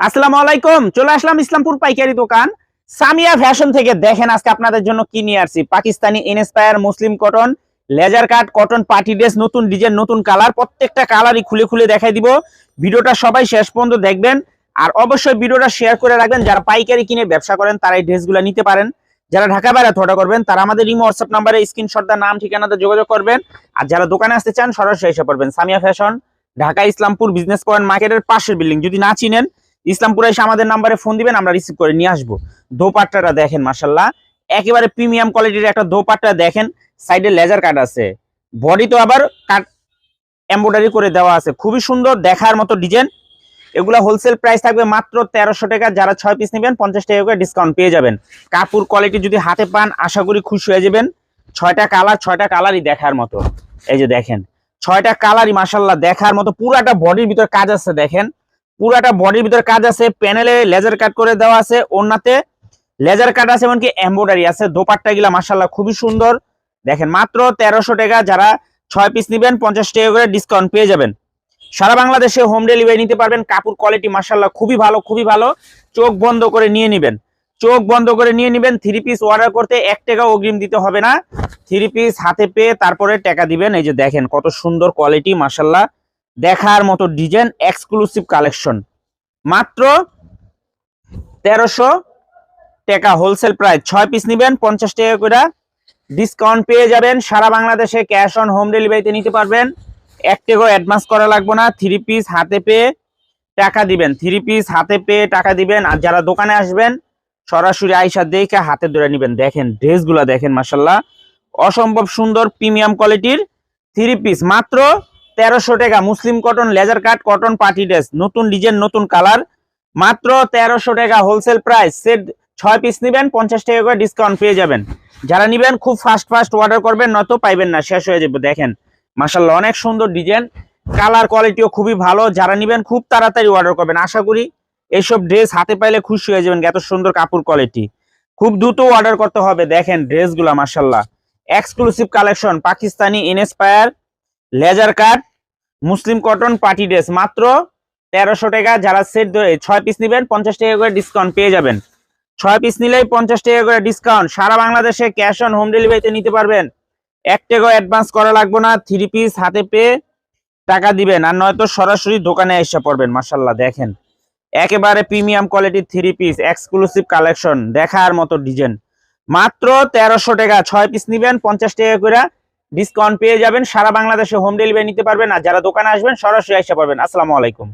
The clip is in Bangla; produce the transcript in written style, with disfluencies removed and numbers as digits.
আসসালামু আলাইকুম। চলে আসলাম ইসলামপুর পাইকারি দোকান সামিয়া ফ্যাশন থেকে। দেখেন আজকে আপনাদের জন্য কি নিয়ে আসছি। Pakistani inspire muslin cotton laser cut cotton party dress, নতুন ডিজাইন নতুন কালার, প্রত্যেকটা কালারই খুলে খুলে দেখাই দিব। ভিডিওটা সবাই শেষ পর্যন্ত দেখবেন আর অবশ্যই ভিডিওটা শেয়ার করে রাখবেন। যারা পাইকারি কিনে ব্যবসা করেন তারা এই ড্রেসগুলো নিতে পারেন। যারা ঢাকা বাইরে অর্ডার করবেন তারা আমাদের ইমো হোয়াটসঅ্যাপ নাম্বারে স্ক্রিনশট দা নাম ঠিকানাতে যোগাযোগ করবেন। আর যারা দোকানে আসতে চান সরাসরি এসে পড়বেন। Samia fashion, Dhaka Islampur business point মার্কেটের পাশের বিল্ডিং। যদি না চিনেন ইসলামপুরে এসে আমাদের নাম্বারে ফোন দিবেন, আমরা রিসিভ করে নিয়ে আসবো। দোপাট্টাটা দেখেন মাশাআল্লাহ, একেবারে প্রিমিয়াম কোয়ালিটির একটা দোপাট্টা। দেখেন সাইডে লেজার কাট আছে, বডি তো আবার কাট এমব্রয়ডারি করে দেওয়া আছে, খুবই সুন্দর দেখার মতো ডিজাইন। এগুলা হোলসেল প্রাইস থাকবে মাত্র 1300 টাকা। যারা 6 পিস নেবেন 50 টাকা করে ডিসকাউন্ট পেয়ে যাবেন। কাপড় কোয়ালিটি যদি হাতে পান আশা করি খুশি হয়ে যাবেন। 6টা কালার, 6টা কালারই দেখার মতো। এই যে দেখেন 6টা কালারই মাশাআল্লাহ দেখার মতো। পুরাটা বডির ভিতর কাজ আছে, দেখেন পুরাটা বডির ভিতর কাজ আছে। প্যানেলে লেজার কাট করে দেওয়া আছে, ওন্নাতে লেজার কাট আছে, এমনকি এমব্রয়ডারি আছে। দোপাট্টা গুলা মাশাআল্লাহ খুবই সুন্দর। দেখেন মাত্র 1300 টাকা। যারা 6 পিস নেবেন 50 টাকা করে ডিসকাউন্ট পেয়ে যাবেন। সারা বাংলাদেশে হোম ডেলিভারি নিতে পারবেন। কাপড় কোয়ালিটি মাশাআল্লাহ খুবই ভালো, খুবই ভালো। চোখ বন্ধ করে নিয়ে নেবেন, চোখ বন্ধ করে নিয়ে নেবেন। 3 পিস অর্ডার করতে 1 টাকা অগ্রিম দিতে হবে না। 3 পিস হাতে পেয়ে তারপরে টাকা দিবেন। এই যে দেখেন কত সুন্দর কোয়ালিটি মাশাআল্লাহ দেখার মতো ডিজাইন, এক্সক্লুসিভ কালেকশন। মাত্র 1300 টাকা হোলসেল প্রাইস। 6 পিস নেবেন 50 টাকা করে ডিসকাউন্ট পেয়ে যাবেন। সারা বাংলাদেশে ক্যাশ অন হোম ডেলিভারিতে নিতে পারবেন। 1 টাকা অ্যাডভান্স করা লাগবে না। 3 পিস হাতে পেয়ে টাকা দিবেন, 3 পিস হাতে পেয়ে টাকা দিবেন। আর যারা দোকানে আসবেন সরাসরি আইসা দেখে হাতে ধরে নেবেন। দেখেন ড্রেসগুলো দেখেন মাশাআল্লাহ অসম্ভব সুন্দর প্রিমিয়াম কোয়ালিটির 3 পিস মাত্র 1300 টাকা। Muslin cotton laser cut cotton party dress, নতুন ডিজাইন নতুন কালার, মাত্র 1300 টাকা হোলসেল প্রাইস। সেট 6 পিস নেবেন 50 টাকা করে ডিসকাউন্ট পেয়ে যাবেন। যারা নেবেন খুব ফাস্ট অর্ডার করবেন, নয়তো পাইবেন না, শেষ হয়ে যাবে। দেখেন মাশাআল্লাহ অনেক সুন্দর ডিজাইন, কালার কোয়ালিটিও খুবই ভালো। যারা নেবেন খুব তাড়াতাড়ি অর্ডার করবেন। আশা করি এইসব ড্রেস হাতে পাইলে খুশি হয়ে যাবেন। এত সুন্দর কাপড় কোয়ালিটি, খুব দ্রুত অর্ডার করতে হবে। দেখেন ড্রেসগুলো মাশাআল্লাহ exclusive collection. Pakistani inspire laser cut muslin cotton party dress মাত্র 1300 টাকা। যারা সেট 6 পিস নেবেন 50 টাকা করে ডিসকাউন্ট পেয়ে যাবেন। 6 পিস নিলেই 50 টাকা করে ডিসকাউন্ট। সারা বাংলাদেশে ক্যাশ অন হোম ডেলিভারিতে নিতে পারবেন। 1 টাকা অ্যাডভান্স করা লাগবে না। 3 পিস হাতে পেয়ে টাকা দিবেন, আর নয়তো সরাসরি দোকানে এসে পড়বেন। মাশাআল্লাহ দেখেন একেবারে প্রিমিয়াম কোয়ালিটির 3 পিস এক্সক্লুসিভ কালেকশন, দেখার মতো ডিজাইন। মাত্র 1300 টাকা। 6 পিস নেবেন 50 টাকা করে ডিসকাউন্ট পেয়ে যাবেন। সারা বাংলাদেশে হোম ডেলিভারি নিতে পারবেন। আর যারা দোকানে আসবেন সরাসরি এসে পড়বেন। আসসালামু আলাইকুম।